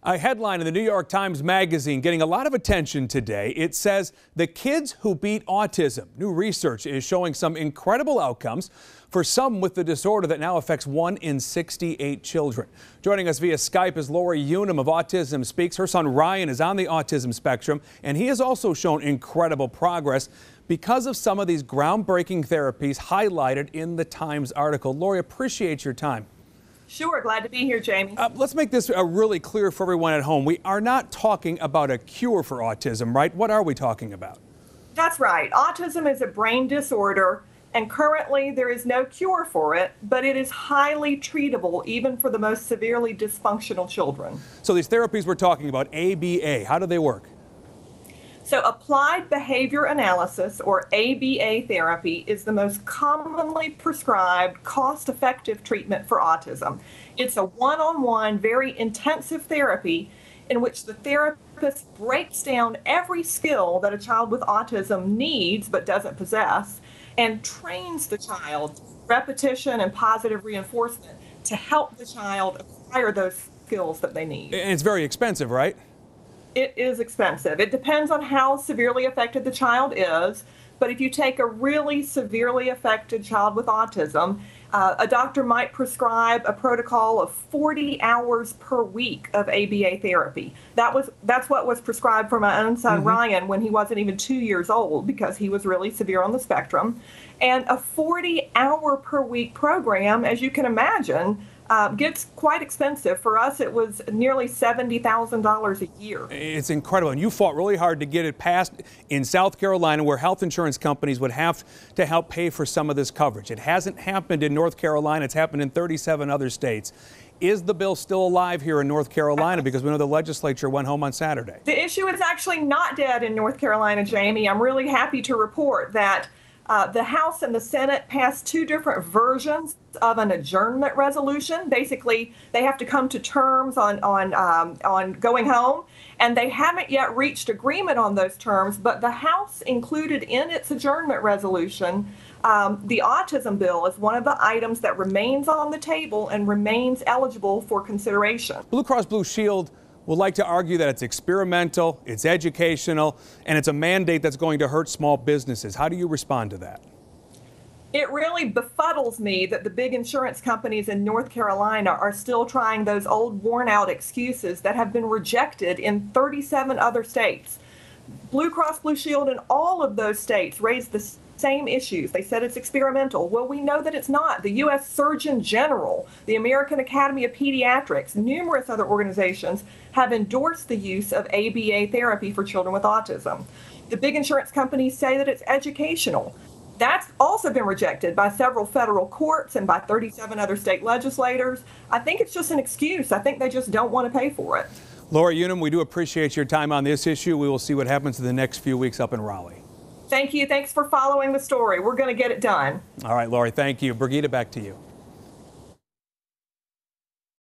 A headline in the New York Times Magazine getting a lot of attention today. It says the kids who beat autism. New research is showing some incredible outcomes for some with the disorder that now affects 1 in 68 children. Joining us via Skype is Lori Unum of Autism Speaks. Her son Ryan is on the autism spectrum, and he has also shown incredible progress because of some of these groundbreaking therapies highlighted in the Times article. Lori, appreciate your time. Sure, glad to be here, Jamie. Let's make this really clear for everyone at home. We are not talking about a cure for autism, right? What are we talking about? That's right. Autism is a brain disorder, and currently there is no cure for it, but it is highly treatable even for the most severely dysfunctional children. So these therapies we're talking about, ABA, how do they work? So applied behavior analysis, or ABA therapy, is the most commonly prescribed, cost-effective treatment for autism. It's a one-on-one, very intensive therapy in which the therapist breaks down every skill that a child with autism needs but doesn't possess and trains the child through repetition and positive reinforcement to help the child acquire those skills that they need. And it's very expensive, right? It is expensive. It depends on how severely affected the child is, but if you take a really severely affected child with autism, a doctor might prescribe a protocol of 40 hours per week of ABA therapy. That's what was prescribed for my own son Ryan when he wasn't even 2 years old, because he was really severe on the spectrum. And a 40-hour per week program, as you can imagine, gets quite expensive. For us, it was nearly $70,000 a year. It's incredible. And you fought really hard to get it passed in South Carolina, where health insurance companies would have to help pay for some of this coverage. It hasn't happened in North Carolina. It's happened in 37 other states. Is the bill still alive here in North Carolina? Because we know the legislature went home on Saturday. The issue is actually not dead in North Carolina, Jamie. I'm really happy to report that the House and the Senate passed two different versions of an adjournment resolution. Basically, they have to come to terms on going home, and they haven't yet reached agreement on those terms, but the House included in its adjournment resolution the autism bill as one of the items that remains on the table and remains eligible for consideration. Blue Cross Blue Shield would like to argue that it's experimental, it's educational, and it's a mandate that's going to hurt small businesses. How do you respond to that? It really befuddles me that the big insurance companies in North Carolina are still trying those old worn-out excuses that have been rejected in 37 other states. Blue Cross Blue Shield in all of those states raised the same issues. They said it's experimental. Well, we know that it's not. The U.S. Surgeon General, the American Academy of Pediatrics, numerous other organizations have endorsed the use of ABA therapy for children with autism. The big insurance companies say that it's educational. That's also been rejected by several federal courts and by 37 other state legislators. I think it's just an excuse. I think they just don't want to pay for it. Lori Unum, we do appreciate your time on this issue. We will see what happens in the next few weeks up in Raleigh. Thank you. Thanks for following the story. We're going to get it done. All right, Lori, thank you. Brigida, back to you.